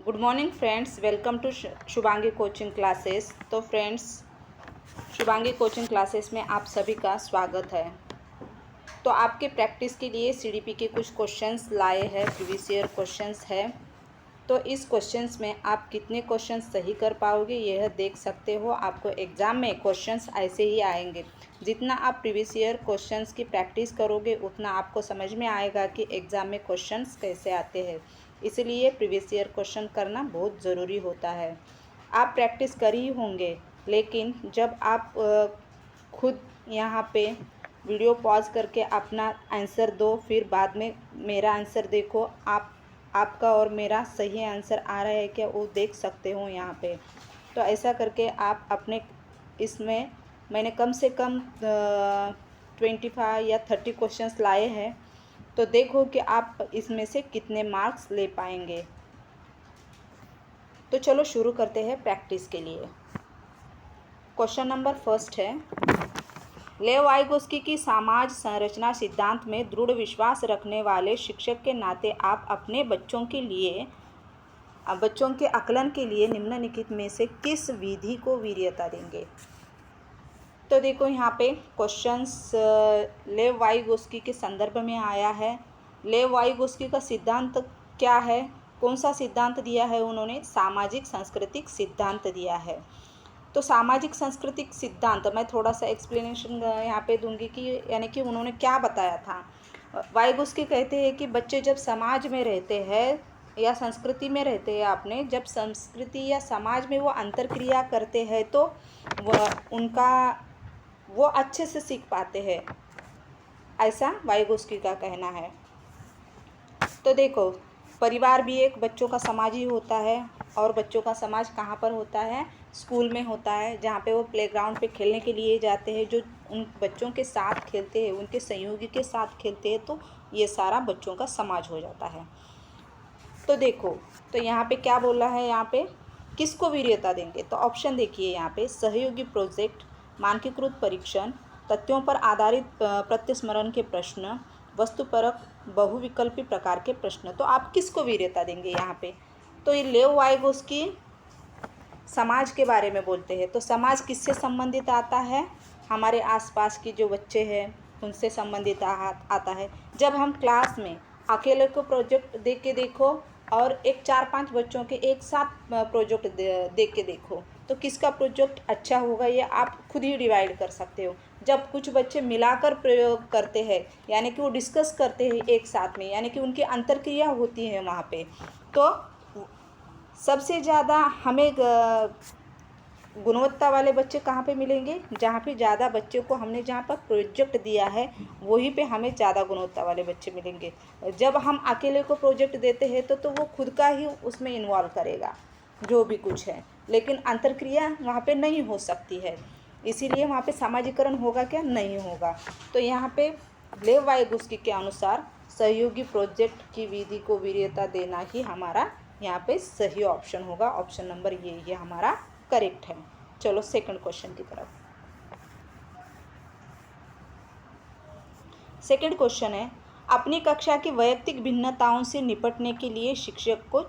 Good morning friends, welcome to Shubhangi coaching classes. तो friends, Shubhangi coaching classes में आप सभी का स्वागत है। तो आपके प्रैक्टिस के लिए सीडीपी के कुछ क्वेश्चंस लाए हैं, प्रीवियस ईयर क्वेश्चंस है। तो इस क्वेश्चंस में आप कितने क्वेश्चंस सही कर पाओगे यह देख सकते हो। आपको एग्ज़ाम में क्वेश्चंस ऐसे ही आएंगे। जितना आप प्रीवियस ईयर क्वेश्चंस की प्रैक्टिस करोगे उतना आपको समझ में आएगा कि एग्ज़ाम में क्वेश्चंस कैसे आते हैं। इसलिए प्रीवियस ईयर क्वेश्चन करना बहुत ज़रूरी होता है। आप प्रैक्टिस कर ही होंगे, लेकिन जब आप खुद यहाँ पे वीडियो पॉज करके अपना आंसर दो, फिर बाद में मेरा आंसर देखो, आपका और मेरा सही आंसर आ रहा है क्या वो देख सकते हो यहाँ पे। तो ऐसा करके आप अपने इसमें मैंने कम से कम 25 या 30 क्वेश्चंस लाए हैं। तो देखो कि आप इसमें से कितने मार्क्स ले पाएंगे। तो चलो शुरू करते हैं प्रैक्टिस के लिए। क्वेश्चन नंबर फर्स्ट है, लेव वाइगोस्की की समाज संरचना सिद्धांत में दृढ़ विश्वास रखने वाले शिक्षक के नाते आप अपने बच्चों के आकलन के लिए निम्नलिखित में से किस विधि को वरीयता देंगे। तो देखो यहाँ पे क्वेश्चंस लेव वाइगोस्की के संदर्भ में आया है। लेव वाइगोस्की का सिद्धांत क्या है, कौन सा सिद्धांत दिया है उन्होंने? सामाजिक सांस्कृतिक सिद्धांत दिया है। तो सामाजिक सांस्कृतिक सिद्धांत मैं थोड़ा सा एक्सप्लेनेशन यहाँ पे दूंगी कि यानी कि उन्होंने क्या बताया था। वाइगोस्की कहते हैं कि बच्चे जब समाज में रहते हैं या संस्कृति में रहते हैं, आपने जब संस्कृति या समाज में वो अंतर्क्रिया करते हैं तो वो अच्छे से सीख पाते हैं, ऐसा वाइगोस्की का कहना है। तो देखो, परिवार भी एक बच्चों का समाज ही होता है, और बच्चों का समाज कहाँ पर होता है? स्कूल में होता है, जहाँ पे वो प्लेग्राउंड पे खेलने के लिए जाते हैं, जो उन बच्चों के साथ खेलते हैं, उनके सहयोगी के साथ खेलते हैं, तो ये सारा बच्चों का समाज हो जाता है। तो देखो, तो यहाँ पे क्या बोला है, यहाँ पे किसको वरीयता देंगे? तो ऑप्शन देखिए यहाँ पे, सहयोगी प्रोजेक्ट, मानकीकृत परीक्षण, तथ्यों पर आधारित प्रत्युस्मरण के प्रश्न, वस्तुपरक बहुविकल्पी प्रकार के प्रश्न। तो आप किसको वरीयता देंगे यहाँ पे? तो ये लेव वाइगोस्की समाज के बारे में बोलते हैं। तो समाज किससे संबंधित आता है? हमारे आसपास की जो बच्चे हैं उनसे संबंधित आता है। जब हम क्लास में अकेले को प्रोजेक्ट देख के देखो और एक 4-5 बच्चों के एक साथ प्रोजेक्ट देख के देखो, तो किसका प्रोजेक्ट अच्छा होगा ये आप खुद ही डिवाइड कर सकते हो। जब कुछ बच्चे मिलाकर प्रयोग करते हैं, यानी कि वो डिस्कस करते हैं एक साथ में, यानी कि उनकी अंतर्क्रिया होती है वहाँ पे, तो सबसे ज़्यादा हमें गुणवत्ता वाले बच्चे कहाँ पे मिलेंगे? जहाँ पे ज़्यादा बच्चों को हमने जहाँ पर प्रोजेक्ट दिया है वहीं पे हमें ज़्यादा गुणवत्ता वाले बच्चे मिलेंगे। जब हम अकेले को प्रोजेक्ट देते हैं तो वो खुद का ही उसमें इन्वॉल्व करेगा जो भी कुछ है, लेकिन अंतर्क्रिया वहाँ पे नहीं हो सकती है। इसीलिए वहाँ पे सामाजिकरण होगा क्या? नहीं होगा। तो यहाँ पे लेव वाइगोस्की के अनुसार सहयोगी प्रोजेक्ट की विधि को वरीयता देना ही हमारा यहाँ पे सही ऑप्शन होगा। ऑप्शन नंबर ये हमारा करेक्ट है। चलो सेकंड क्वेश्चन की तरफ। सेकंड क्वेश्चन है, अपनी कक्षा की वैयक्तिक भिन्नताओं से निपटने के लिए शिक्षक को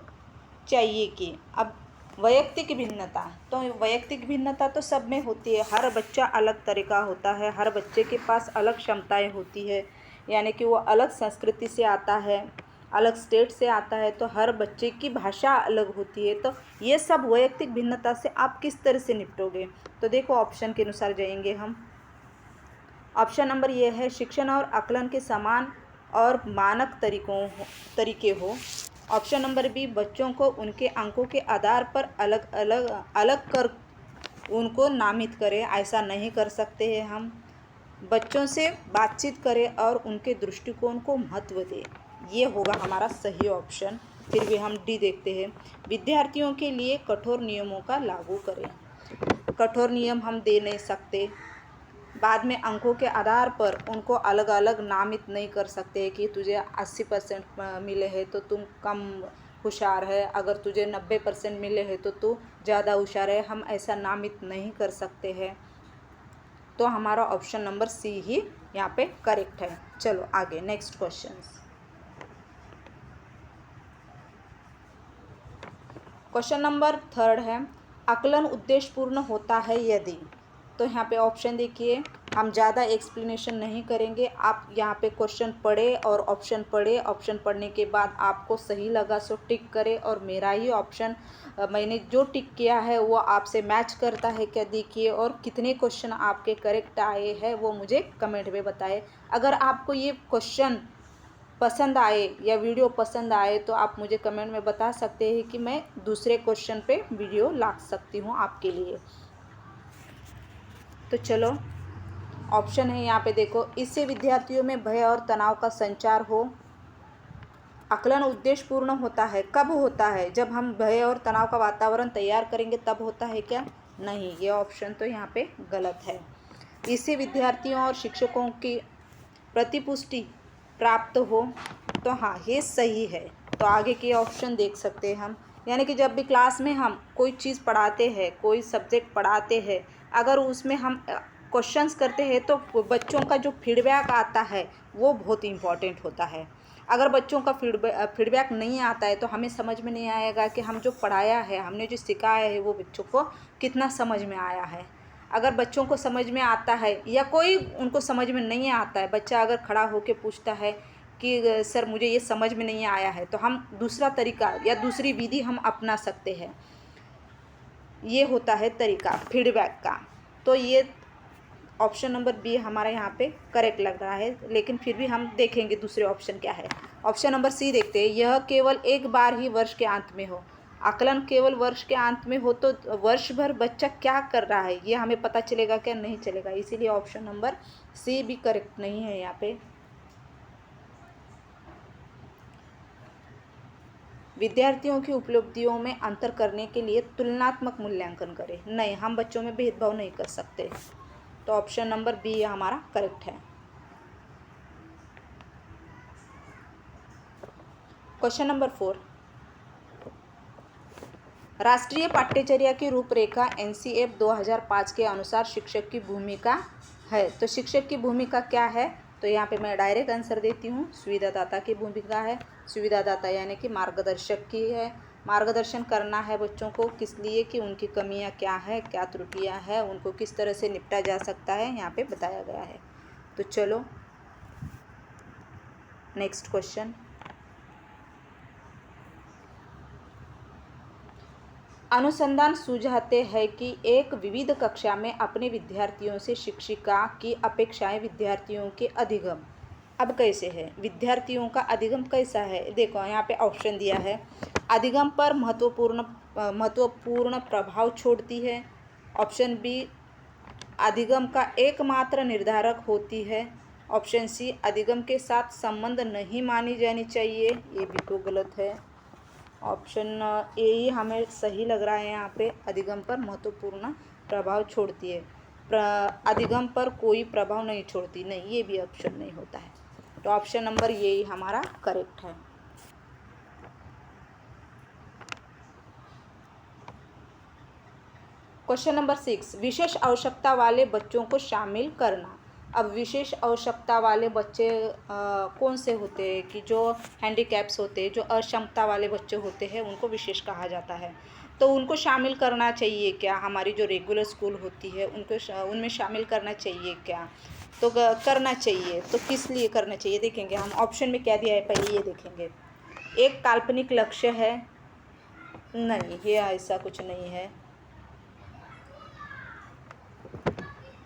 चाहिए कि। अब वैयक्तिक भिन्नता, तो वैयक्तिक भिन्नता तो सब में होती है। हर बच्चा अलग तरीका होता है, हर बच्चे के पास अलग क्षमताएं होती है, यानी कि वो अलग संस्कृति से आता है, अलग स्टेट से आता है, तो हर बच्चे की भाषा अलग होती है। तो ये सब वैयक्तिक भिन्नता से आप किस तरह से निपटोगे? तो देखो, ऑप्शन के अनुसार जाएंगे हम। ऑप्शन नंबर ये है, शिक्षण और आकलन के समान और मानक तरीके हो। ऑप्शन नंबर बी, बच्चों को उनके अंकों के आधार पर अलग कर उनको नामित करें। ऐसा नहीं कर सकते हैं हम। बच्चों से बातचीत करें और उनके दृष्टिकोण को महत्व दें। ये होगा हमारा सही ऑप्शन। फिर भी हम डी देखते हैं, विद्यार्थियों के लिए कठोर नियमों का लागू करें। कठोर नियम हम दे नहीं सकते। बाद में अंकों के आधार पर उनको अलग अलग नामित नहीं कर सकते कि तुझे 80% मिले हैं तो तुम कम होशियार है, अगर तुझे 90% मिले हैं तो तू ज़्यादा होशियार है। हम ऐसा नामित नहीं कर सकते हैं। तो हमारा ऑप्शन नंबर सी ही यहाँ पे करेक्ट है। चलो आगे, नेक्स्ट क्वेश्चन। क्वेश्चन नंबर 3 है, आकलन उद्देश्यपूर्ण होता है यदि। तो यहाँ पे ऑप्शन देखिए, हम ज़्यादा एक्सप्लेनेशन नहीं करेंगे, आप यहाँ पे क्वेश्चन पढ़े और ऑप्शन पढ़े, ऑप्शन पढ़ने के बाद आपको सही लगा सो टिक करें, और मेरा ही ऑप्शन मैंने जो टिक किया है वो आपसे मैच करता है क्या देखिए, और कितने क्वेश्चन आपके करेक्ट आए हैं वो मुझे कमेंट में बताएं। अगर आपको ये क्वेश्चन पसंद आए या वीडियो पसंद आए तो आप मुझे कमेंट में बता सकते हैं कि मैं दूसरे क्वेश्चन पे वीडियो ला सकती हूँ आपके लिए। तो चलो, ऑप्शन है यहाँ पे देखो, इससे विद्यार्थियों में भय और तनाव का संचार हो। आकलन उद्देश्यपूर्ण होता है, कब होता है? जब हम भय और तनाव का वातावरण तैयार करेंगे तब होता है क्या? नहीं, ये ऑप्शन तो यहाँ पे गलत है। इससे विद्यार्थियों और शिक्षकों की प्रतिपुष्टि प्राप्त हो, तो हाँ ये सही है। तो आगे के ऑप्शन देख सकते हैं हम, यानी कि जब भी क्लास में हम कोई चीज़ पढ़ाते हैं, कोई सब्जेक्ट पढ़ाते हैं, अगर उसमें हम क्वेश्चंस करते हैं तो बच्चों का जो फीडबैक आता है वो बहुत इम्पॉर्टेंट होता है। अगर बच्चों का फीडबैक नहीं आता है तो हमें समझ में नहीं आएगा कि हम जो पढ़ाया है, हमने जो सिखाया है वो बच्चों को कितना समझ में आया है। अगर बच्चों को समझ में आता है या कोई उनको समझ में नहीं आता है, बच्चा अगर खड़ा होकर पूछता है कि सर मुझे ये समझ में नहीं आया है, तो हम दूसरा तरीका या दूसरी विधि हम अपना सकते हैं। ये होता है तरीका फीडबैक का। तो ये ऑप्शन नंबर बी हमारा यहाँ पे करेक्ट लग रहा है, लेकिन फिर भी हम देखेंगे दूसरे ऑप्शन क्या है। ऑप्शन नंबर सी देखते हैं, यह केवल एक बार ही वर्ष के अंत में हो। आकलन केवल वर्ष के अंत में हो तो वर्ष भर बच्चा क्या कर रहा है ये हमें पता चलेगा क्या? नहीं चलेगा, इसीलिए ऑप्शन नंबर सी भी करेक्ट नहीं है यहाँ पे। विद्यार्थियों की उपलब्धियों में अंतर करने के लिए तुलनात्मक मूल्यांकन करें। नहीं, हम बच्चों में भेदभाव नहीं कर सकते, तो ऑप्शन नंबर बी हमारा करेक्ट है। क्वेश्चन नंबर 4, राष्ट्रीय पाठ्यचर्या की रूपरेखा एनसीएफ 2005 के अनुसार शिक्षक की भूमिका है। तो शिक्षक की भूमिका क्या है? तो यहाँ पे मैं डायरेक्ट आंसर देती हूँ, सुविधादाता की भूमिका है। सुविधादाता यानी कि मार्गदर्शक की है। मार्गदर्शन करना है बच्चों को, किस लिए कि उनकी कमियाँ क्या है, क्या त्रुटियाँ हैं, उनको किस तरह से निपटा जा सकता है, यहाँ पे बताया गया है। तो चलो नेक्स्ट क्वेश्चन, अनुसंधान सुझाते हैं कि एक विविध कक्षा में अपने विद्यार्थियों से शिक्षिका की अपेक्षाएं विद्यार्थियों के अधिगम। अब कैसे है विद्यार्थियों का अधिगम कैसा है? देखो यहाँ पे ऑप्शन दिया है, अधिगम पर महत्वपूर्ण प्रभाव छोड़ती है। ऑप्शन बी, अधिगम का एकमात्र निर्धारक होती है। ऑप्शन सी, अधिगम के साथ संबंध नहीं मानी जानी चाहिए, ये भी तो गलत है। ऑप्शन ए ही हमें सही लग रहा है यहाँ पे, अधिगम पर महत्वपूर्ण प्रभाव छोड़ती है, अधिगम पर कोई प्रभाव नहीं छोड़ती। नहीं, ये भी ऑप्शन नहीं होता है, तो ऑप्शन नंबर ये ही हमारा करेक्ट है। क्वेश्चन नंबर 6, विशेष आवश्यकता वाले बच्चों को शामिल करना। अब विशेष आवश्यकता वाले बच्चे कौन से होते हैं कि जो हैंडीकैप्स होते हैं, जो अक्षमता वाले बच्चे होते हैं, उनको विशेष कहा जाता है। तो उनको शामिल करना चाहिए क्या? हमारी जो रेगुलर स्कूल होती है उनको उनमें शामिल करना चाहिए क्या? तो करना चाहिए। तो किस लिए करना चाहिए देखेंगे हम, ऑप्शन में क्या दिया है पहले ये देखेंगे। एक काल्पनिक लक्ष्य है, नहीं ये ऐसा कुछ नहीं है।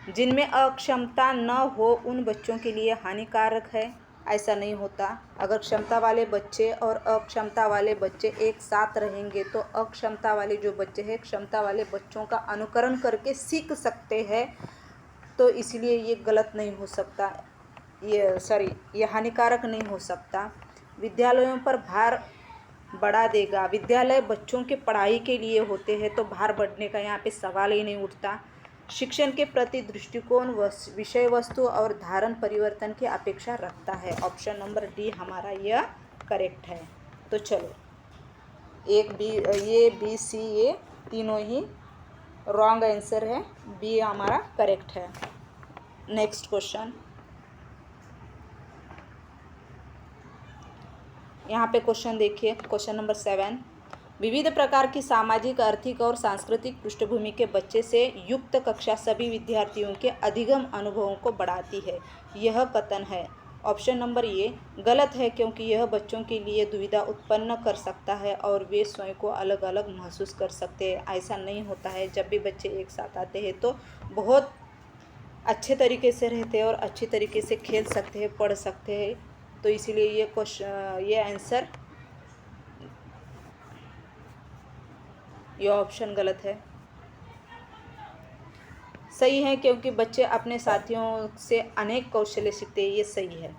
जिनमें अक्षमता न हो उन बच्चों के लिए हानिकारक है, ऐसा नहीं होता। अगर क्षमता वाले बच्चे और अक्षमता वाले बच्चे एक साथ रहेंगे तो अक्षमता वाले जो बच्चे हैं क्षमता वाले बच्चों का अनुकरण करके सीख सकते हैं, तो इसलिए ये गलत नहीं हो सकता, ये हानिकारक नहीं हो सकता। विद्यालयों पर भार बढ़ा देगा, विद्यालय बच्चों के पढ़ाई के लिए होते हैं तो भार बढ़ने का यहाँ पे सवाल ही नहीं उठता। शिक्षण के प्रति दृष्टिकोण विषय वस्तु और धारण परिवर्तन की अपेक्षा रखता है। ऑप्शन नंबर डी हमारा यह करेक्ट है। तो चलो ये बी सी ये तीनों ही रॉन्ग आंसर है, बी हमारा करेक्ट है। नेक्स्ट क्वेश्चन, यहाँ पे क्वेश्चन देखिए, क्वेश्चन नंबर 7, विविध प्रकार की सामाजिक, आर्थिक और सांस्कृतिक पृष्ठभूमि के बच्चे से युक्त कक्षा सभी विद्यार्थियों के अधिगम अनुभवों को बढ़ाती है। यह कथन है। ऑप्शन नंबर ए गलत है, क्योंकि यह बच्चों के लिए दुविधा उत्पन्न कर सकता है और वे स्वयं को अलग अलग महसूस कर सकते हैं। ऐसा नहीं होता है। जब भी बच्चे एक साथ आते हैं तो बहुत अच्छे तरीके से रहते हैं और अच्छी तरीके से खेल सकते हैं, पढ़ सकते हैं। तो इसीलिए ये आंसर, यह ऑप्शन गलत है। सही है, क्योंकि बच्चे अपने साथियों से अनेक कौशल्य सीखते हैं। ये सही है।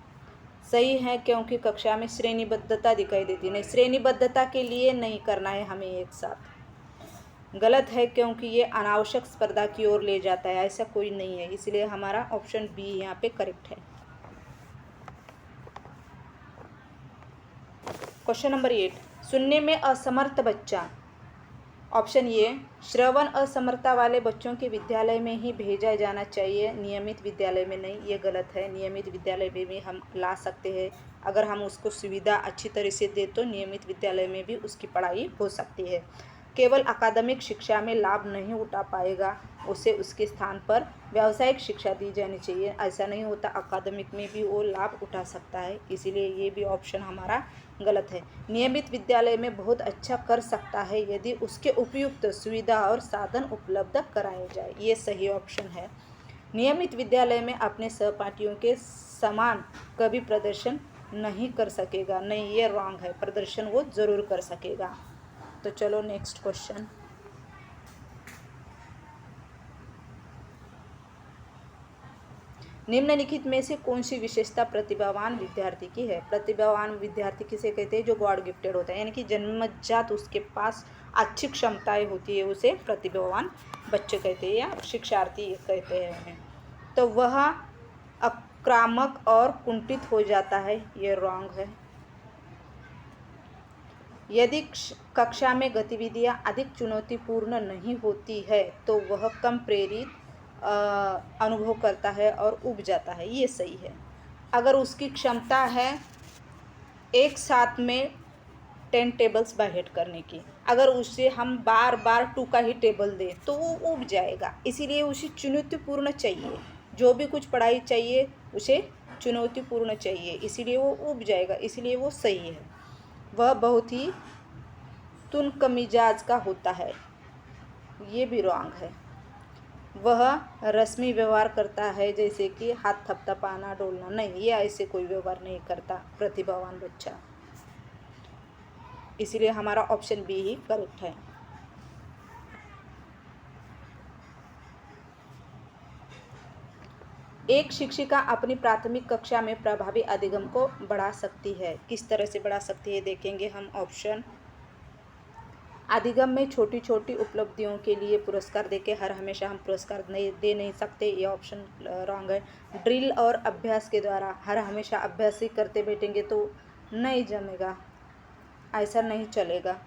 सही है, क्योंकि कक्षा में श्रेणीबद्धता दिखाई देती है। नहीं, श्रेणीबद्धता के लिए नहीं करना है हमें एक साथ। गलत है, क्योंकि ये अनावश्यक स्पर्धा की ओर ले जाता है। ऐसा कोई नहीं है, इसलिए हमारा ऑप्शन बी यहाँ पे करेक्ट है। क्वेश्चन नंबर 8, सुनने में असमर्थ बच्चा। ऑप्शन ए श्रवण असमर्थता वाले बच्चों के विद्यालय में ही भेजा जाना चाहिए, नियमित विद्यालय में नहीं। ये गलत है। नियमित विद्यालय में भी हम ला सकते हैं। अगर हम उसको सुविधा अच्छी तरह से दे तो नियमित विद्यालय में भी उसकी पढ़ाई हो सकती है। केवल अकादमिक शिक्षा में लाभ नहीं उठा पाएगा, उसे उसके स्थान पर व्यावसायिक शिक्षा दी जानी चाहिए। ऐसा नहीं होता, अकादमिक में भी वो लाभ उठा सकता है। इसीलिए ये भी ऑप्शन हमारा गलत है। नियमित विद्यालय में बहुत अच्छा कर सकता है यदि उसके उपयुक्त सुविधा और साधन उपलब्ध कराए जाए। ये सही ऑप्शन है। नियमित विद्यालय में अपने सहपाठियों के समान कभी प्रदर्शन नहीं कर सकेगा। नहीं, ये रॉन्ग है। प्रदर्शन वो ज़रूर कर सकेगा। तो चलो नेक्स्ट क्वेश्चन। निम्नलिखित में से कौन सी विशेषता प्रतिभावान विद्यार्थी की है? प्रतिभावान विद्यार्थी किसे कहते हैं? जो गॉड गिफ्टेड होता है, यानी कि जन्मजात उसके पास अच्छी क्षमताएं होती है, उसे प्रतिभावान बच्चे कहते हैं या शिक्षार्थी कहते हैं। तो वह आक्रामक और कुंठित हो जाता है। ये रॉन्ग है। यदि कक्षा में गतिविधियां अधिक चुनौतीपूर्ण नहीं होती है तो वह कम प्रेरित अनुभव करता है और ऊब जाता है। ये सही है। अगर उसकी क्षमता है एक साथ में 10 टेबल्स बाय हेड करने की, अगर उसे हम बार बार 2 का ही टेबल दें तो वो ऊब जाएगा। इसीलिए उसे चुनौतीपूर्ण चाहिए। जो भी कुछ पढ़ाई चाहिए उसे चुनौतीपूर्ण चाहिए, इसीलिए वो ऊब जाएगा। इसीलिए वो सही है। वह बहुत ही तुनकमिजाज का होता है। ये भी रॉन्ग है। वह रस्मी व्यवहार करता है, जैसे कि हाथ थपथपाना, डोलना। नहीं, ये ऐसे कोई व्यवहार नहीं करता प्रतिभावान बच्चा। इसीलिए हमारा ऑप्शन बी ही करेक्ट है। एक शिक्षिका अपनी प्राथमिक कक्षा में प्रभावी अधिगम को बढ़ा सकती है। किस तरह से बढ़ा सकती है देखेंगे हम। ऑप्शन, अधिगम में छोटी छोटी उपलब्धियों के लिए पुरस्कार देके हर हमेशा हम पुरस्कार दे नहीं सकते। ये ऑप्शन रॉन्ग है। ड्रिल और अभ्यास के द्वारा हर हमेशा अभ्यास ही करते बैठेंगे तो नहीं जमेगा, ऐसा नहीं चलेगा।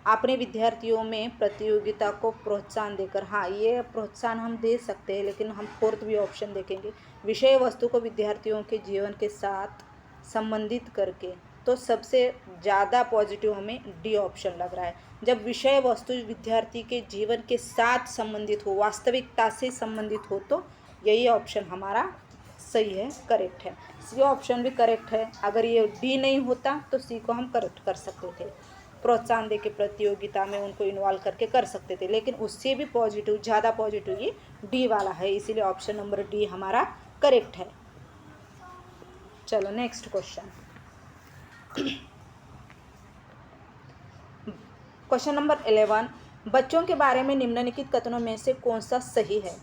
अपने विद्यार्थियों में प्रतियोगिता को प्रोत्साहन देकर, हाँ ये प्रोत्साहन हम दे सकते हैं, लेकिन हम फोर्थ भी ऑप्शन देखेंगे। विषय वस्तु को विद्यार्थियों के जीवन के साथ संबंधित करके, तो सबसे ज़्यादा पॉजिटिव हमें डी ऑप्शन लग रहा है। जब विषय वस्तु विद्यार्थी के जीवन के साथ संबंधित हो, वास्तविकता से संबंधित हो, तो यही ऑप्शन हमारा सही है, करेक्ट है। सी ऑप्शन भी करेक्ट है। अगर ये डी नहीं होता तो सी को हम करेक्ट कर सकते थे। प्रोत्साहन दे के प्रतियोगिता में उनको इन्वॉल्व करके कर सकते थे, लेकिन उससे भी पॉजिटिव, ज़्यादा पॉजिटिव ये डी वाला है। इसीलिए ऑप्शन नंबर डी हमारा करेक्ट है। चलो नेक्स्ट क्वेश्चन। क्वेश्चन नंबर 11, बच्चों के बारे में निम्नलिखित कथनों में से कौन सा सही है?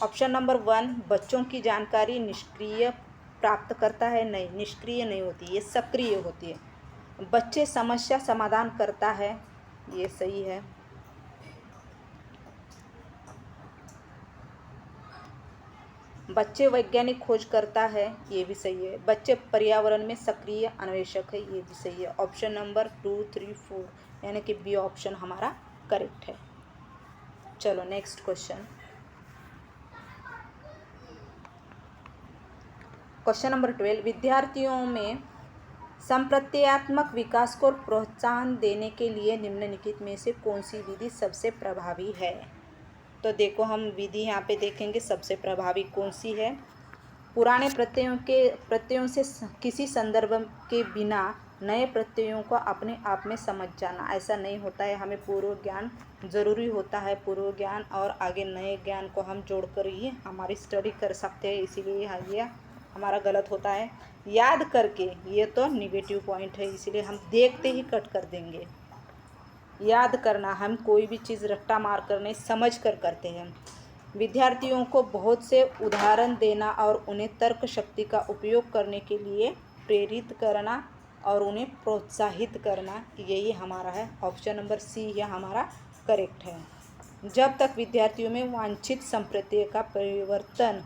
ऑप्शन नंबर 1, बच्चों की जानकारी निष्क्रिय प्राप्त करता है। नहीं, निष्क्रिय नहीं होती, ये सक्रिय होती है। बच्चे समस्या समाधान करता है। ये सही है। बच्चे वैज्ञानिक खोज करता है। ये भी सही है। बच्चे पर्यावरण में सक्रिय अन्वेषक है। ये भी सही है। ऑप्शन नंबर 2, 3, 4 यानी कि बी ऑप्शन हमारा करेक्ट है। चलो नेक्स्ट क्वेश्चन। क्वेश्चन नंबर 12, विद्यार्थियों में संप्रत्ययात्मक विकास को प्रोत्साहन देने के लिए निम्नलिखित में से कौन सी विधि सबसे प्रभावी है? तो देखो हम विधि यहाँ पे देखेंगे सबसे प्रभावी कौन सी है। पुराने प्रत्ययों से किसी संदर्भ के बिना नए प्रत्ययों को अपने आप में समझ जाना। ऐसा नहीं होता है, हमें पूर्व ज्ञान ज़रूरी होता है। पूर्व ज्ञान और आगे नए ज्ञान को हम जोड़कर ही हमारी स्टडी कर सकते हैं, इसीलिए ये हमारा गलत होता है। याद करके, ये तो निगेटिव पॉइंट है, इसीलिए हम देखते ही कट कर देंगे। याद करना, हम कोई भी चीज़ रट्टा मार कर नहीं, समझ कर करते हैं। विद्यार्थियों को बहुत से उदाहरण देना और उन्हें तर्क शक्ति का उपयोग करने के लिए प्रेरित करना और उन्हें प्रोत्साहित करना, यही हमारा है। ऑप्शन नंबर सी यह हमारा करेक्ट है। जब तक विद्यार्थियों में वांछित संप्रत्यय का परिवर्तन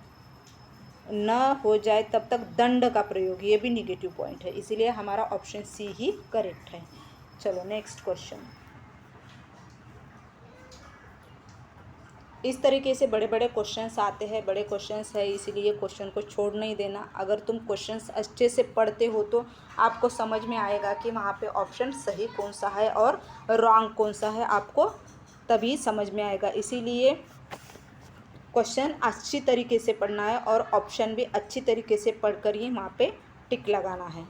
न हो जाए तब तक दंड का प्रयोग, ये भी निगेटिव पॉइंट है, इसीलिए हमारा ऑप्शन सी ही करेक्ट है। चलो नेक्स्ट क्वेश्चन। इस तरीके से बड़े बड़े क्वेश्चंस आते हैं, बड़े क्वेश्चंस है, इसीलिए क्वेश्चन को छोड़ नहीं देना। अगर तुम क्वेश्चंस अच्छे से पढ़ते हो तो आपको समझ में आएगा कि वहाँ पे ऑप्शन सही कौन सा है और रॉन्ग कौन सा है, आपको तभी समझ में आएगा। इसीलिए क्वेश्चन अच्छी तरीके से पढ़ना है और ऑप्शन भी अच्छी तरीके से पढ़कर ही वहाँ पे टिक लगाना है।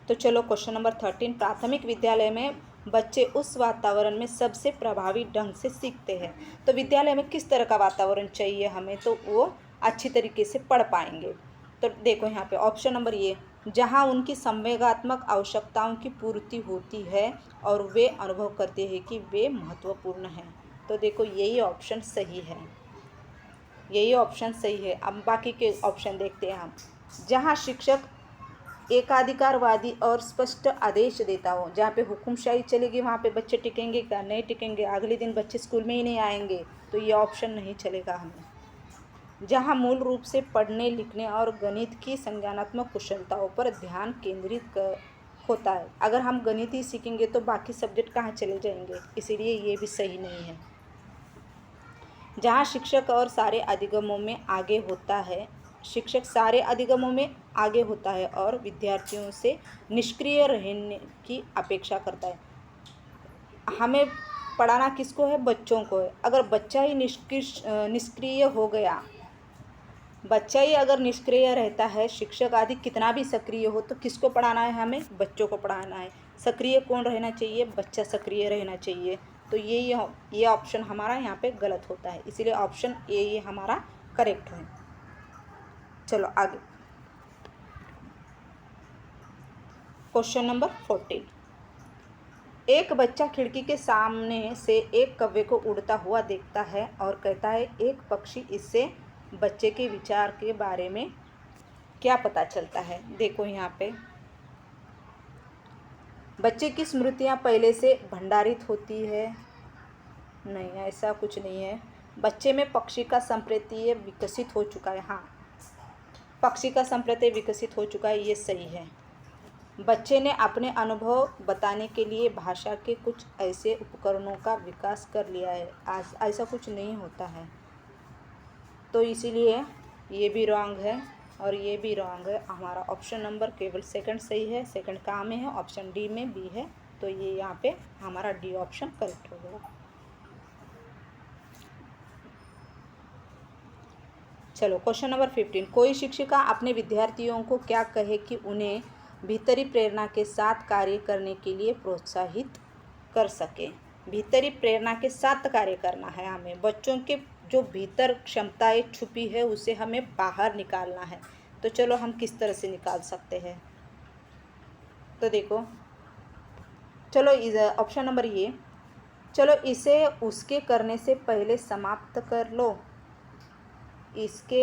तो चलो क्वेश्चन नंबर 13। प्राथमिक विद्यालय में बच्चे उस वातावरण में सबसे प्रभावी ढंग से सीखते हैं। तो विद्यालय में किस तरह का वातावरण चाहिए हमें, तो वो अच्छी तरीके से पढ़ पाएंगे। तो देखो यहाँ पे ऑप्शन नंबर ए, जहाँ उनकी संवेगात्मक आवश्यकताओं की पूर्ति होती है और वे अनुभव करते हैं कि वे महत्वपूर्ण हैं। तो देखो यही ऑप्शन सही है, यही ऑप्शन सही है। अब बाकी के ऑप्शन देखते हैं हम। जहाँ शिक्षक एकाधिकारवादी और स्पष्ट आदेश देता हो, जहाँ पे हुकुमशाही चलेगी वहाँ पे बच्चे टिकेंगे क्या? नहीं टिकेंगे, अगले दिन बच्चे स्कूल में ही नहीं आएंगे, तो ये ऑप्शन नहीं चलेगा हमें। जहाँ मूल रूप से पढ़ने लिखने और गणित की संज्ञानात्मक कुशलताओं पर ध्यान केंद्रित होता है। अगर हम गणित ही सीखेंगे तो बाकी सब्जेक्ट कहाँ चले जाएंगे, इसीलिए ये भी सही नहीं है। जहाँ शिक्षक और सारे अधिगमों में आगे होता है, शिक्षक सारे अधिगमों में आगे होता है और विद्यार्थियों से निष्क्रिय रहने की अपेक्षा करता है। हमें पढ़ाना किसको है? बच्चों को है। अगर बच्चा ही निष्क्रिय हो गया, बच्चा ही अगर निष्क्रिय रहता है, शिक्षक आदि कितना भी सक्रिय हो, तो किसको पढ़ाना है? हमें बच्चों को पढ़ाना है। सक्रिय कौन रहना चाहिए? बच्चा सक्रिय रहना चाहिए। तो ये ऑप्शन हमारा यहाँ पे गलत होता है, इसीलिए ऑप्शन ए ये हमारा करेक्ट है। चलो आगे क्वेश्चन नंबर 14। एक बच्चा खिड़की के सामने से एक कौवे को उड़ता हुआ देखता है और कहता है, एक पक्षी, इससे बच्चे के विचार के बारे में क्या पता चलता है? देखो यहाँ पे बच्चे की स्मृतियाँ पहले से भंडारित होती है? नहीं, ऐसा कुछ नहीं है। बच्चे में पक्षी का संप्रत्यय विकसित हो चुका है। हाँ, पक्षी का संप्रत्यय विकसित हो चुका है, ये सही है। बच्चे ने अपने अनुभव बताने के लिए भाषा के कुछ ऐसे उपकरणों का विकास कर लिया है। ऐसा कुछ नहीं होता है, तो इसीलिए ये भी रॉन्ग है और ये भी रॉन्ग है। हमारा ऑप्शन नंबर केवल सेकंड सही है, सेकंड कहाँ में है? ऑप्शन डी में, बी है, तो ये यहाँ पे हमारा डी ऑप्शन करेक्ट हो गया। चलो क्वेश्चन नंबर 15। कोई शिक्षिका अपने विद्यार्थियों को क्या कहे कि उन्हें भीतरी प्रेरणा के साथ कार्य करने के लिए प्रोत्साहित कर सके? भीतरी प्रेरणा के साथ कार्य करना है हमें। बच्चों के जो भीतर क्षमताएं छुपी है उसे हमें बाहर निकालना है। तो चलो हम किस तरह से निकाल सकते हैं? तो देखो, चलो ऑप्शन नंबर ये, चलो इसे उसके करने से पहले समाप्त कर लो। इसके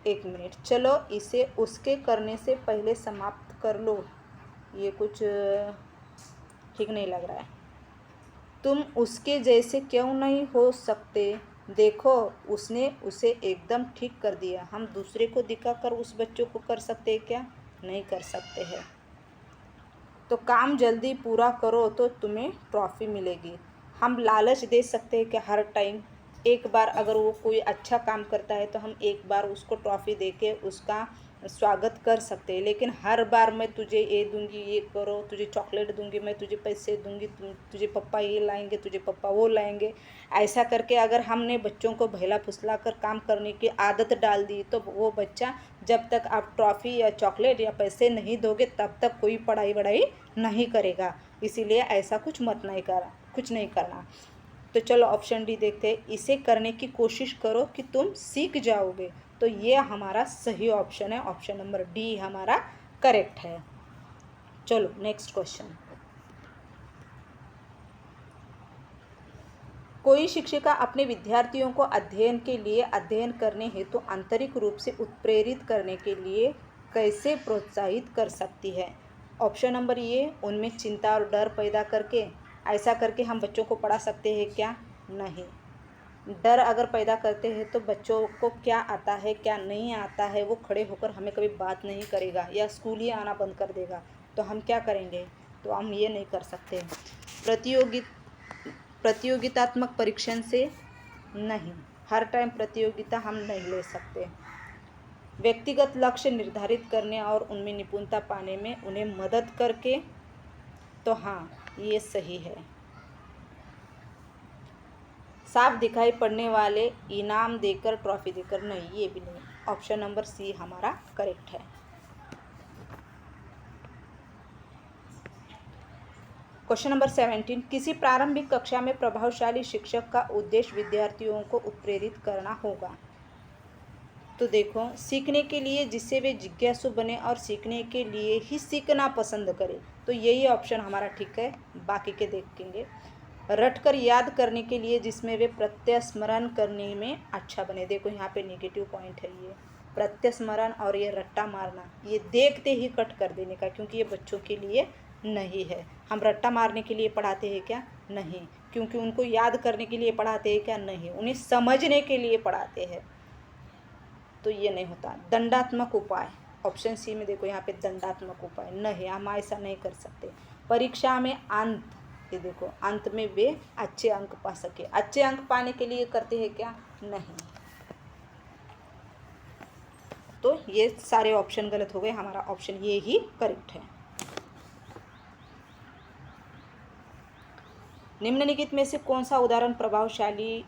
एक मिनट, चलो इसे उसके करने से पहले समाप्त कर लो, ये कुछ ठीक नहीं लग रहा है। तुम उसके जैसे क्यों नहीं हो सकते? देखो, उसने उसे एकदम ठीक कर दिया। हम दूसरे को दिखाकर उस बच्चों को कर सकते हैं क्या? नहीं कर सकते हैं। तो काम जल्दी पूरा करो तो तुम्हें ट्रॉफ़ी मिलेगी। हम लालच दे सकते हैं कि हर टाइम एक बार अगर वो कोई अच्छा काम करता है तो हम एक बार उसको ट्रॉफ़ी दे के उसका स्वागत कर सकते हैं, लेकिन हर बार मैं तुझे ये दूंगी, ये करो, तुझे चॉकलेट दूंगी, मैं तुझे पैसे दूंगी, तुझे पापा ये लाएंगे, तुझे पापा वो लाएंगे, ऐसा करके अगर हमने बच्चों को बहला फुसला कर काम करने की आदत डाल दी तो वो बच्चा जब तक आप ट्रॉफ़ी या चॉकलेट या पैसे नहीं दोगे तब तक कोई पढ़ाई वढ़ाई नहीं करेगा। इसीलिए ऐसा कुछ नहीं करना। तो चलो ऑप्शन डी देखते हैं, इसे करने की कोशिश करो कि तुम सीख जाओगे। तो ये हमारा सही ऑप्शन है, ऑप्शन नंबर डी हमारा करेक्ट है। चलो नेक्स्ट क्वेश्चन। कोई शिक्षिका अपने विद्यार्थियों को अध्ययन करने हेतु आंतरिक रूप से उत्प्रेरित करने के लिए कैसे प्रोत्साहित कर सकती है? ऑप्शन नंबर ए, उनमें चिंता और डर पैदा करके। ऐसा करके हम बच्चों को पढ़ा सकते हैं क्या? नहीं। डर अगर पैदा करते हैं तो बच्चों को क्या आता है क्या नहीं आता है वो खड़े होकर हमें कभी बात नहीं करेगा या स्कूल ही आना बंद कर देगा। तो हम क्या करेंगे? तो हम ये नहीं कर सकते। प्रतियोगितात्मक परीक्षण से नहीं, हर टाइम प्रतियोगिता हम नहीं ले सकते। व्यक्तिगत लक्ष्य निर्धारित करने और उनमें निपुणता पाने में उन्हें मदद करके। तो हाँ, ये सही है। साफ दिखाई पड़ने वाले इनाम देकर, ट्रॉफी देकर, नहीं, ये भी नहीं। ऑप्शन नंबर सी हमारा करेक्ट है। क्वेश्चन नंबर 17, किसी प्रारंभिक कक्षा में प्रभावशाली शिक्षक का उद्देश्य विद्यार्थियों को उत्प्रेरित करना होगा। तो देखो, सीखने के लिए जिससे वे जिज्ञासु बने और सीखने के लिए ही सीखना पसंद करें। तो यही ऑप्शन हमारा ठीक है, बाकी के देखेंगे। रटकर याद करने के लिए जिसमें वे प्रत्यस्मरण करने में अच्छा बने। देखो यहाँ पे नेगेटिव पॉइंट है ये प्रत्यस्मरण और ये रट्टा मारना, ये देखते ही कट कर देने का, क्योंकि ये बच्चों के लिए नहीं है। हम रट्टा मारने के लिए पढ़ाते हैं क्या? नहीं। क्योंकि उनको याद करने के लिए पढ़ाते हैं क्या? नहीं, उन्हें समझने के लिए पढ़ाते हैं। तो ये नहीं होता। दंडात्मक उपाय, ऑप्शन सी में देखो यहाँ पे दंडात्मक उपाय, नहीं, हम ऐसा नहीं कर सकते। परीक्षा में अंत, ये देखो अंत में वे अच्छे अंक पा सके, अच्छे अंक पाने के लिए करते हैं क्या? नहीं। तो ये सारे ऑप्शन गलत हो गए, हमारा ऑप्शन ये ही करेक्ट है। निम्नलिखित में से कौन सा उदाहरण प्रभावशाली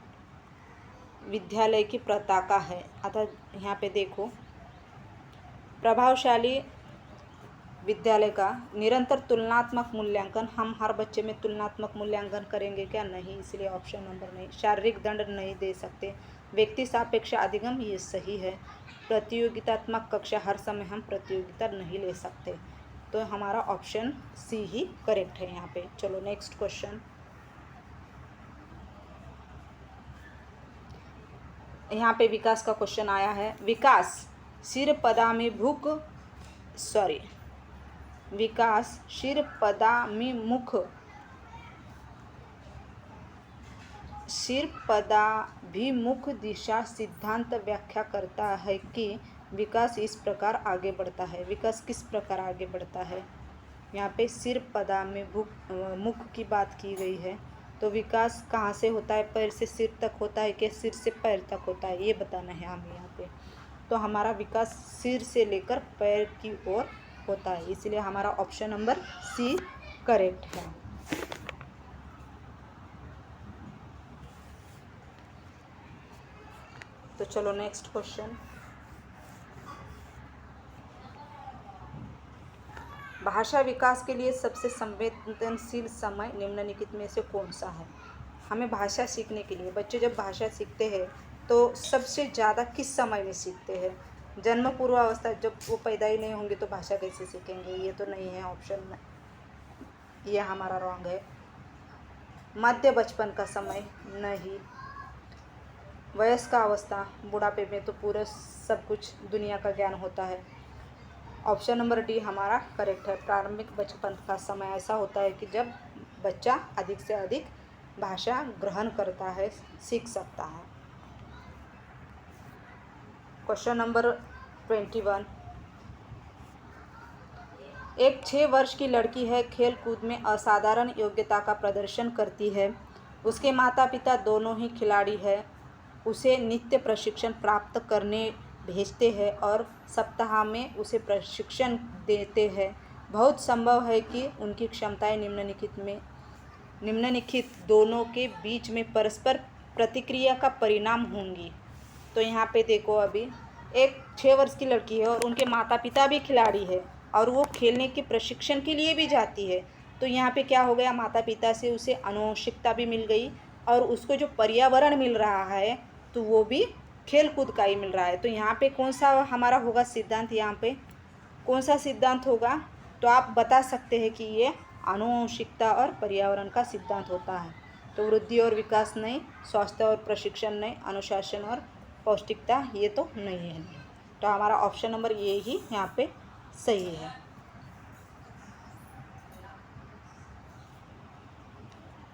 विद्यालय की पताका है? अतः यहाँ पे देखो, प्रभावशाली विद्यालय का निरंतर तुलनात्मक मूल्यांकन, हम हर बच्चे में तुलनात्मक मूल्यांकन करेंगे क्या? नहीं, इसलिए ऑप्शन नंबर नहीं। शारीरिक दंड नहीं दे सकते। व्यक्ति सापेक्ष अधिगम, ये सही है। प्रतियोगितात्मक कक्षा, हर समय हम प्रतियोगिता नहीं ले सकते। तो हमारा ऑप्शन सी ही करेक्ट है यहाँ पे। चलो नेक्स्ट क्वेश्चन। यहाँ पे विकास का क्वेश्चन आया है। विकास शिरपदाभिमुख दिशा सिद्धांत व्याख्या करता है कि विकास इस प्रकार आगे बढ़ता है। विकास किस प्रकार आगे बढ़ता है? यहाँ पे शिरपदाभिमुख की बात की गई है। तो विकास कहाँ से होता है? पैर से सिर तक होता है कि सिर से पैर तक होता है, ये बताना है हमें यहाँ पे। तो हमारा विकास सिर से लेकर पैर की ओर होता है, इसलिए हमारा ऑप्शन नंबर सी करेक्ट है। तो चलो नेक्स्ट क्वेश्चन। भाषा विकास के लिए सबसे संवेदनशील समय निम्नलिखित में से कौन सा है? हमें भाषा सीखने के लिए, बच्चे जब भाषा सीखते हैं तो सबसे ज़्यादा किस समय में सीखते हैं? जन्म पूर्व अवस्था, जब वो पैदा ही नहीं होंगे तो भाषा कैसे सीखेंगे? ये तो नहीं है ऑप्शन में, ये हमारा रॉन्ग है। मध्य बचपन का समय, नहीं। वयस्क अवस्था, बुढ़ापे में तो पूरा सब कुछ दुनिया का ज्ञान होता है। ऑप्शन नंबर डी हमारा करेक्ट है। प्रारंभिक बचपन का समय ऐसा होता है कि जब बच्चा अधिक से अधिक भाषा ग्रहण करता है, सीख सकता है। क्वेश्चन नंबर 21, एक 6 वर्ष की लड़की है, खेल कूद में असाधारण योग्यता का प्रदर्शन करती है। उसके माता पिता दोनों ही खिलाड़ी हैं। उसे नित्य प्रशिक्षण प्राप्त करने भेजते हैं और सप्ताह में उसे प्रशिक्षण देते हैं। बहुत संभव है कि उनकी क्षमताएं निम्नलिखित दोनों के बीच में परस्पर प्रतिक्रिया का परिणाम होंगी। तो यहाँ पे देखो, अभी एक 6 वर्ष की लड़की है और उनके माता पिता भी खिलाड़ी है और वो खेलने के प्रशिक्षण के लिए भी जाती है। तो यहाँ पे क्या हो गया, माता पिता से उसे आनुवंशिकता भी मिल गई और उसको जो पर्यावरण मिल रहा है तो वो भी खेल कूद का ही मिल रहा है। तो यहाँ पे कौन सा हमारा होगा सिद्धांत, यहाँ पे कौन सा सिद्धांत होगा? तो आप बता सकते हैं कि ये आनुवंशिकता और पर्यावरण का सिद्धांत होता है। तो वृद्धि और विकास नहीं, स्वास्थ्य और प्रशिक्षण नहीं, अनुशासन और पौष्टिकता ये तो नहीं है। तो हमारा ऑप्शन नंबर ये ही यहाँ पे सही है।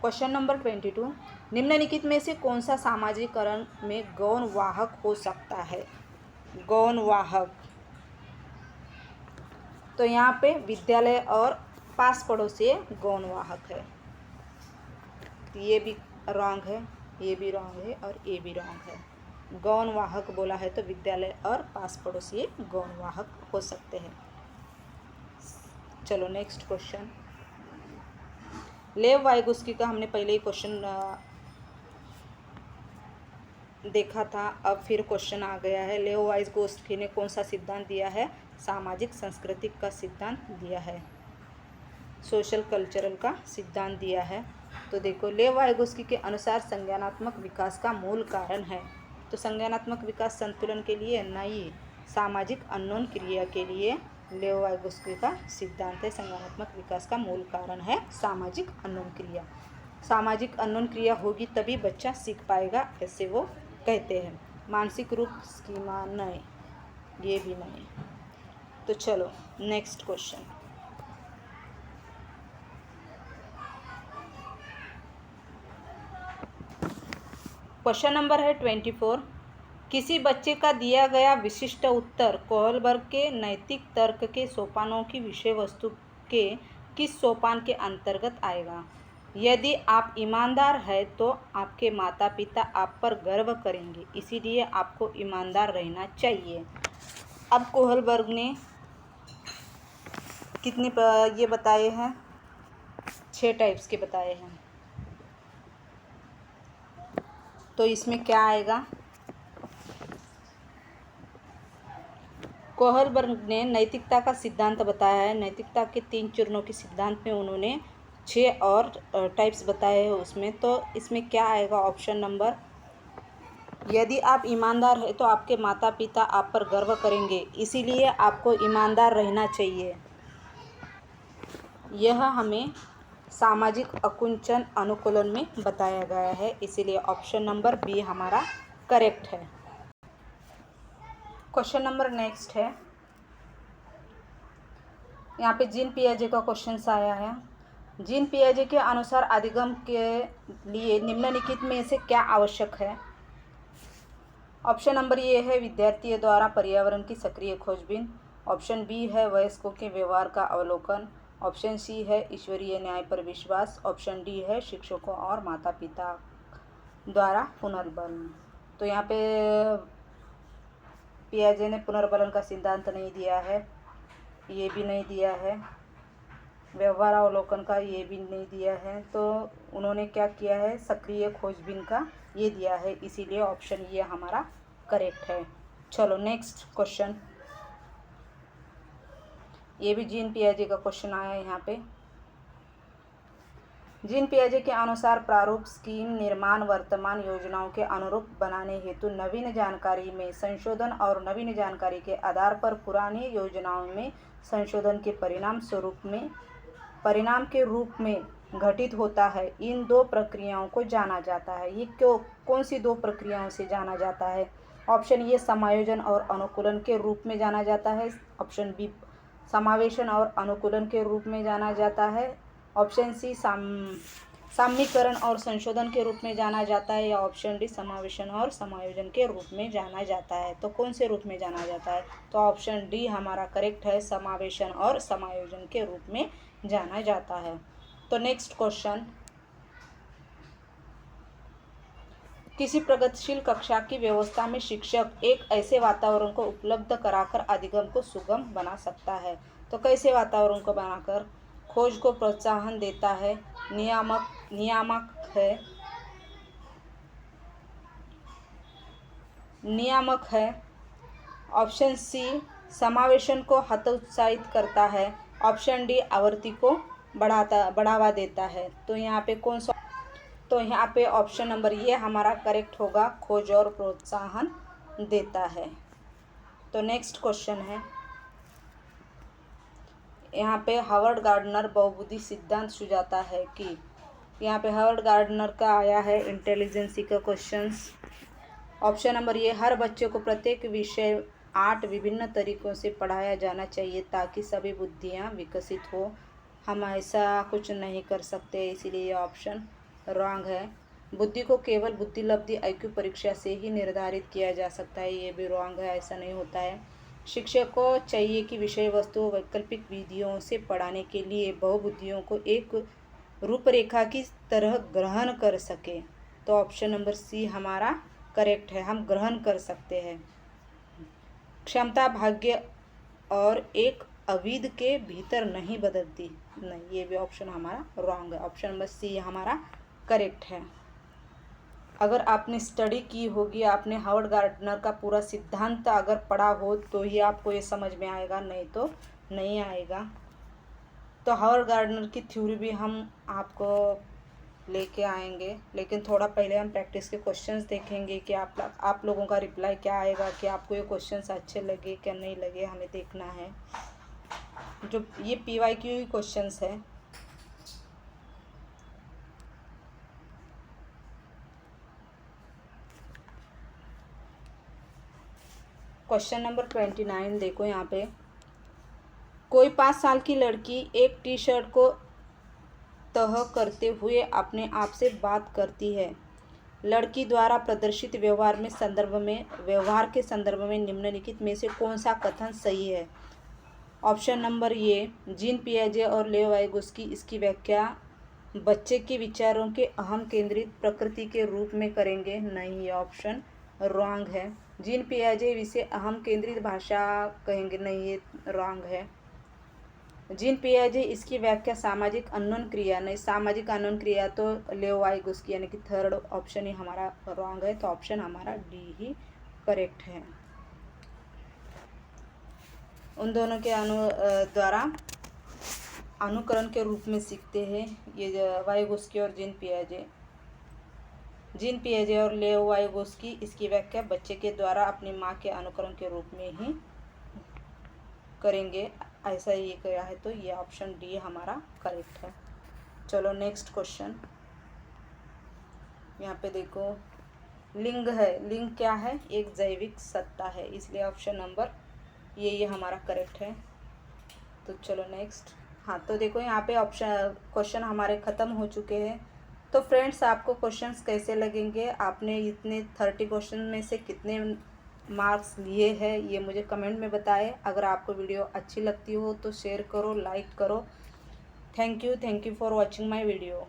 क्वेश्चन नंबर 22, निम्नलिखित में से कौन सा सामाजिकरण में गौण वाहक हो सकता है? गौण वाहक, तो यहाँ पे विद्यालय और पास पड़ोसी गौण वाहक है। ये भी रॉन्ग है, ये भी रॉन्ग है और ये भी रॉन्ग है। गौण वाहक बोला है तो विद्यालय और पास पड़ोसी गौण वाहक हो सकते हैं। चलो नेक्स्ट क्वेश्चन। लेव वाइगोस्की का हमने पहले ही क्वेश्चन देखा था, अब फिर क्वेश्चन आ गया है। लेव वाइगोस्की ने कौन सा सिद्धांत दिया है? सामाजिक सांस्कृतिक का सिद्धांत दिया है, सोशल कल्चरल का सिद्धांत दिया है। तो देखो, लेव वाइगोस्की के अनुसार संज्ञानात्मक विकास का मूल कारण है। तो संज्ञानात्मक विकास संतुलन के लिए नहीं, सामाजिक अन्योन क्रिया के लिए लेव वाइगोस्की का सिद्धांत है। संज्ञानात्मक विकास का मूल कारण है सामाजिक अन्योन क्रिया। सामाजिक अन्योन क्रिया होगी तभी बच्चा सीख पाएगा, ऐसे वो कहते हैं। मानसिक रूप स्कीमा नहीं, ये भी नहीं। तो चलो नेक्स्ट क्वेश्चन। क्वेश्चन नंबर है 24, किसी बच्चे का दिया गया विशिष्ट उत्तर कोहलबर्ग के नैतिक तर्क के सोपानों की विषय वस्तु के किस सोपान के अंतर्गत आएगा? यदि आप ईमानदार हैं तो आपके माता पिता आप पर गर्व करेंगे, इसीलिए आपको ईमानदार रहना चाहिए। अब कोहलबर्ग ने कितने ये बताए हैं? 6 टाइप्स के बताए हैं। तो इसमें क्या आएगा? कोहलबर्ग ने नैतिकता का सिद्धांत बताया है। नैतिकता के 3 चरणों के सिद्धांत में उन्होंने 6 और टाइप्स बताए हैं उसमें। तो इसमें क्या आएगा? ऑप्शन नंबर, यदि आप ईमानदार हैं तो आपके माता पिता आप पर गर्व करेंगे, इसीलिए आपको ईमानदार रहना चाहिए। यह हमें सामाजिक अकुंचन अनुकूलन में बताया गया है, इसीलिए ऑप्शन नंबर बी हमारा करेक्ट है। क्वेश्चन नंबर नेक्स्ट है, यहाँ पे जीन पियाजे का क्वेश्चन आया है। जीन पियाजे के अनुसार अधिगम के लिए निम्नलिखित में से क्या आवश्यक है? ऑप्शन नंबर ए है विद्यार्थियों द्वारा पर्यावरण की सक्रिय खोजबीन। ऑप्शन बी है वयस्कों के व्यवहार का अवलोकन। ऑप्शन सी है ईश्वरीय न्याय पर विश्वास। ऑप्शन डी है शिक्षकों और माता पिता द्वारा पुनर्बलन। तो यहाँ पे पियाजे ने पुनर्बलन का सिद्धांत नहीं दिया है, ये भी नहीं दिया है, व्यवहार अवलोकन का ये भी नहीं दिया है। तो उन्होंने क्या किया है? सक्रिय खोजबीन का ये दिया है, इसीलिए ऑप्शन ये हमारा करेक्ट है। चलो नेक्स्ट क्वेश्चन, ये भी जीन पियाजे का क्वेश्चन आया है यहाँ पे। जीन पियाजे के अनुसार प्रारूप स्कीम निर्माण वर्तमान योजनाओं के अनुरूप बनाने हेतु नवीन जानकारी में संशोधन और नवीन जानकारी के आधार पर पुरानी योजनाओं में संशोधन के परिणाम के रूप में घटित होता है। इन 2 प्रक्रियाओं को जाना जाता है। ये कौन सी 2 प्रक्रियाओं से जाना जाता है? ऑप्शन ये समायोजन और अनुकूलन के रूप में जाना जाता है। ऑप्शन बी समावेशन और अनुकूलन के रूप में जाना जाता है। ऑप्शन सी साम्यीकरण और संशोधन के रूप में जाना जाता है, या ऑप्शन डी समावेशन और समायोजन के रूप में जाना जाता है। तो कौन से रूप में जाना जाता है? तो ऑप्शन डी हमारा करेक्ट है, समावेशन और समायोजन के रूप में जाना जाता है। तो नेक्स्ट क्वेश्चन, किसी प्रगतिशील कक्षा की व्यवस्था में शिक्षक एक ऐसे वातावरण को उपलब्ध कराकर अधिगम को सुगम बना सकता है। तो कैसे वातावरण को बनाकर? खोज को प्रोत्साहन देता है, नियामक है। ऑप्शन सी समावेशन को हतोत्साहित करता है। ऑप्शन डी आवृत्ति को बढ़ावा देता है। तो यहाँ पे कौन सा? तो यहाँ पे ऑप्शन नंबर ये हमारा करेक्ट होगा, खोज और प्रोत्साहन देता है। तो नेक्स्ट क्वेश्चन है, यहाँ पे हावर्ड गार्डनर बहुबुद्धि सिद्धांत सुझाता है कि, यहाँ पे हावर्ड गार्डनर का आया है इंटेलिजेंसी का क्वेश्चंस। ऑप्शन नंबर ये, हर बच्चे को प्रत्येक विषय 8 विभिन्न तरीकों से पढ़ाया जाना चाहिए ताकि सभी बुद्धियाँ विकसित हो। हम ऐसा कुछ नहीं कर सकते, इसीलिए ये ऑप्शन रॉन्ग है। बुद्धि को केवल बुद्धिलब्धि IQ परीक्षा से ही निर्धारित किया जा सकता है, ये भी रॉन्ग है, ऐसा नहीं होता है। शिक्षक को चाहिए कि विषय वस्तु वैकल्पिक विधियों से पढ़ाने के लिए बहुबुद्धियों को एक रूपरेखा की तरह ग्रहण कर सके। तो ऑप्शन नंबर सी हमारा करेक्ट है, हम ग्रहण कर सकते हैं। क्षमता भाग्य और एक अविध के भीतर नहीं बदलती, नहीं, ये भी ऑप्शन हमारा रॉन्ग है। ऑप्शन नंबर सी हमारा करेक्ट है। अगर आपने स्टडी की होगी, आपने हावर्ड गार्डनर का पूरा सिद्धांत अगर पढ़ा हो तो ही आपको ये समझ में आएगा, नहीं तो नहीं आएगा। तो हावर्ड गार्डनर की थ्योरी भी हम आपको लेके आएंगे, लेकिन थोड़ा पहले हम प्रैक्टिस के क्वेश्चंस देखेंगे कि आप लोगों का रिप्लाई क्या आएगा, कि आपको ये क्वेश्चंस अच्छे लगे क्या नहीं लगे, हमें देखना है। जो ये PYQ क्वेश्चंस है। क्वेश्चन नंबर 29 देखो, यहाँ पे कोई 5 साल की लड़की एक टी-शर्ट को तह करते हुए अपने आप से बात करती है। लड़की द्वारा प्रदर्शित व्यवहार के संदर्भ में निम्नलिखित में से कौन सा कथन सही है? ऑप्शन नंबर ये, जीन पियाजे और लेव वाइगोस्की इसकी व्याख्या बच्चे के विचारों के अहम केंद्रित प्रकृति के रूप में करेंगे, नहीं, ये ऑप्शन रॉन्ग है। जीन पियाजे इसे अहम केंद्रित भाषा कहेंगे, नहीं, ये रॉन्ग है। जीन पियाजे इसकी व्याख्या सामाजिक अननोन क्रिया, नहीं, सामाजिक अननोन क्रिया तो लेव वाइगोस्की, यानी कि थर्ड ऑप्शन ही हमारा रॉन्ग है। तो ऑप्शन हमारा डी ही करेक्ट है। उन दोनों के द्वारा अनुकरण के रूप में सीखते हैं ये वाइगोस्की और जीन पियाजे और लेव वाइगोस्की इसकी व्याख्या बच्चे के द्वारा अपनी माँ के अनुकरण के रूप में ही करेंगे, ऐसा ये कहा है। तो ये ऑप्शन डी हमारा करेक्ट है। चलो नेक्स्ट क्वेश्चन, यहाँ पे देखो, लिंग है। लिंग क्या है? एक जैविक सत्ता है, इसलिए ऑप्शन नंबर ये हमारा करेक्ट है। तो चलो नेक्स्ट। हाँ, तो देखो यहाँ पे क्वेश्चन हमारे ख़त्म हो चुके हैं। तो फ्रेंड्स, आपको क्वेश्चंस कैसे लगेंगे? आपने इतने 30 क्वेश्चन में से कितने मार्क्स लिए हैं, ये मुझे कमेंट में बताएं। अगर आपको वीडियो अच्छी लगती हो तो शेयर करो, लाइक करो। Thank you for watching my video.